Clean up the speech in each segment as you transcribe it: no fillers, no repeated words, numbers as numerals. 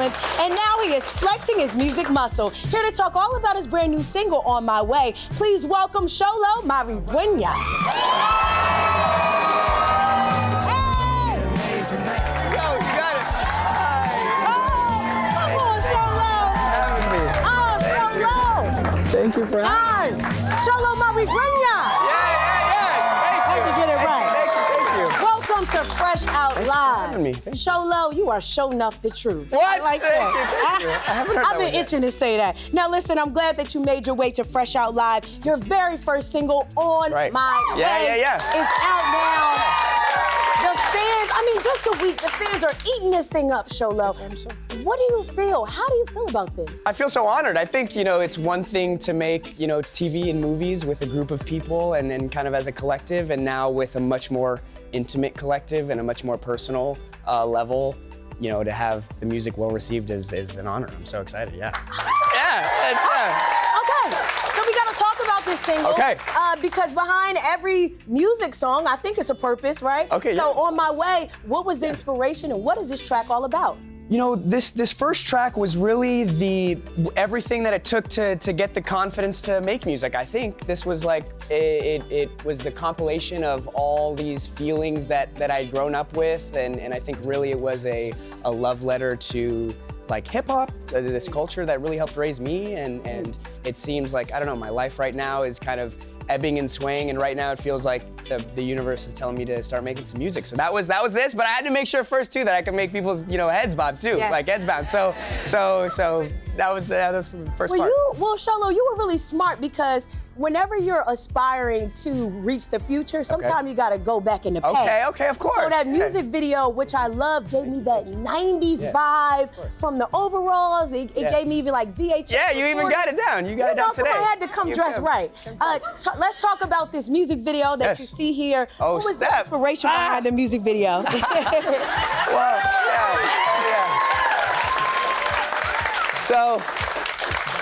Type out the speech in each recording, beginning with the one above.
talents, and now he is flexing his music muscle. Here to talk all about his brand new single, On My Way, please welcome Xolo Maridueña. Thank you for having me. Xolo Maridueña. Yeah. Had to get it right. Thank you. Welcome to Fresh Out Thank you for Live. having me. Xolo, you are show enough the truth. What? I like that. Thank you. I haven't heard I've been itching to say that. Now listen, I'm glad that you made your way to Fresh Out Live. Your very first single, On My Way, is out now. The fans, I mean, just a week, the fans are eating this thing up, Xolo. What do you feel? How do you feel about this? I feel so honored. I think, it's one thing to make, TV and movies with a group of people and then kind of as a collective, and now with a much more intimate collective and a much more personal level, to have the music well received is an honor. I'm so excited, yeah. Okay, so we gotta talk about this single. Okay. Because behind every music song, I think it's a purpose, right? Okay, So On My Way, what was the inspiration and what is this track all about? This first track was really everything that it took to get the confidence to make music. I think this was like, it was the compilation of all these feelings that I'd grown up with, and I think really it was a love letter to like hip hop, this culture that really helped raise me, and it seems like, I don't know, my life right now is kind of ebbing and swaying, and right now it feels like the universe is telling me to start making some music. So that was this, but I had to make sure first too that I could make people's heads bob too, Yes. like heads bounce. So that was the first part. Well, Xolo, you were really smart because whenever you're aspiring to reach the future, sometimes you gotta go back in the past. Okay, of course. So that music video, which I love, gave me that 90s vibe from the overalls. It gave me even like VHS. Yeah, you even got it down. You got it down today. I had to come dressed right. Let's talk about this music video that you see here. Oh, what was the inspiration behind the music video? Well,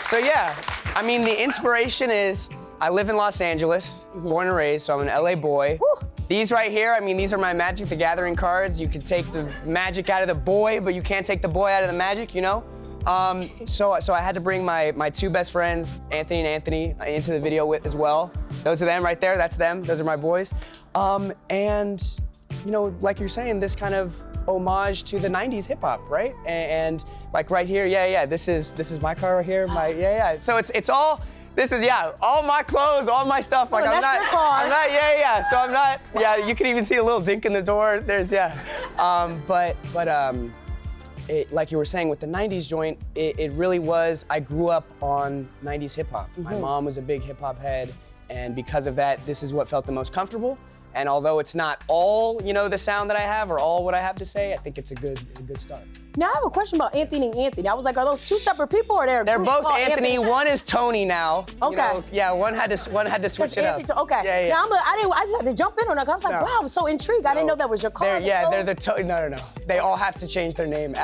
So yeah, I mean, the inspiration is, I live in Los Angeles, born and raised, so I'm an LA boy. Woo. These right here, I mean, these are my Magic the Gathering cards. You can take the magic out of the boy, but you can't take the boy out of the magic, So I had to bring my two best friends, Anthony and Anthony, into the video as well. Those are them right there, that's them, those are my boys. And, like you're saying, this kind of homage to the 90s hip hop, right? And like right here, this is my car right here, So it's all, this is, all my clothes, all my stuff. Like that's your car. I'm not, so I'm not, you can even see a little dink in the door. There's, like you were saying with the 90s joint, it really was, I grew up on 90s hip hop. My mom was a big hip hop head, and because of that, this is what felt the most comfortable. And although it's not all, the sound that I have or all what I have to say, I think it's a good start. Now I have a question about Anthony and Anthony. I was like, are those two separate people or they're both Anthony. One is Tony now. Okay. One had to switch it up. Okay. Now I just had to jump in on that. I was like, wow, I'm so intrigued. I didn't know that was your car. They're the Tony. No. They all have to change their name.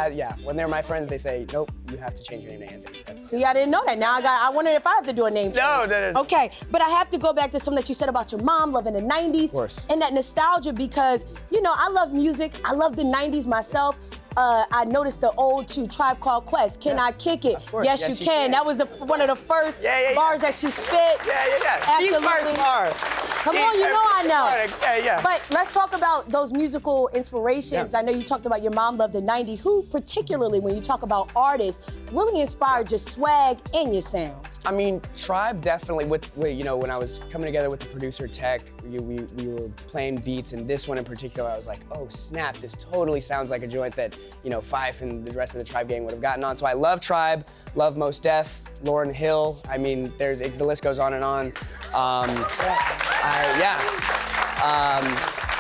When they're my friends, they say, nope, you have to change your name to Anthony. See, I didn't know that. Now I wonder if I have to do a name change. No. Okay, but I have to go back to something that you said about your mom loving the 90s. Of course. And that nostalgia because, I love music. I love the 90s myself. I noticed the old Tribe Called Quest. Can I kick it? Yes, you can. That was one of the first bars that you spit. Absolutely. Come on, I know. But let's talk about those musical inspirations. I know you talked about your mom loved the 90s. Who particularly, when you talk about artists, really inspired your swag and your sound? I mean, Tribe definitely, when I was coming together with the producer Tech, we were playing beats, and this one in particular, I was like, oh snap, this totally sounds like a joint that, Fife and the rest of the Tribe gang would have gotten on. So I love Tribe, love Mos Def, Lauryn Hill. I mean, the list goes on and on.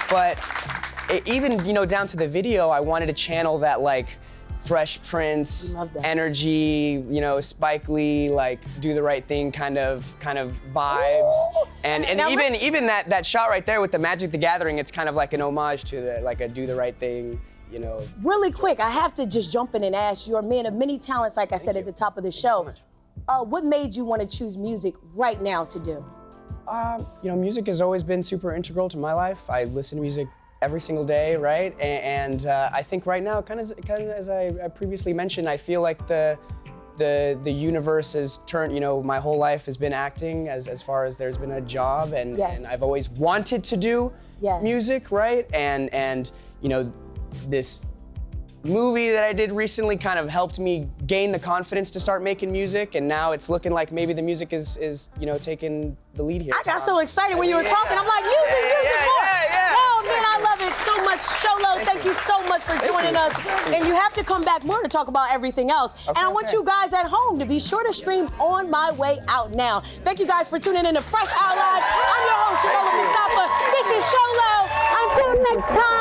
But even, down to the video, I wanted to channel that like, Fresh Prince, energy, Spike Lee, like do the right thing kind of vibes. Ooh. And even that shot right there with the Magic the Gathering, it's kind of like an homage to a do the right thing, Really quick, I have to just jump in and ask, you're a man of many talents, like I said at the top of the show. Thank you so much. What made you want to choose music right now to do? Music has always been super integral to my life. I listen to music every single day, right? And I think right now, kind of as I previously mentioned, I feel like the universe has turned, you know, my whole life has been acting as far as there's been a job, and I've always wanted to do music, right? And you know, this movie that I did recently kind of helped me gain the confidence to start making music, and now it's looking like maybe the music is you know, taking the lead here. I got so excited when you were talking. I'm like, music, more. Oh man, I love it so much. Xolo, thank you so much for joining us. And you have to come back more to talk about everything else. And I want you guys at home to be sure to stream On My Way Out now. Thank you guys for tuning in to Fresh Out Live. I'm your host, Jamila Mustafa. This is Xolo. Until next time.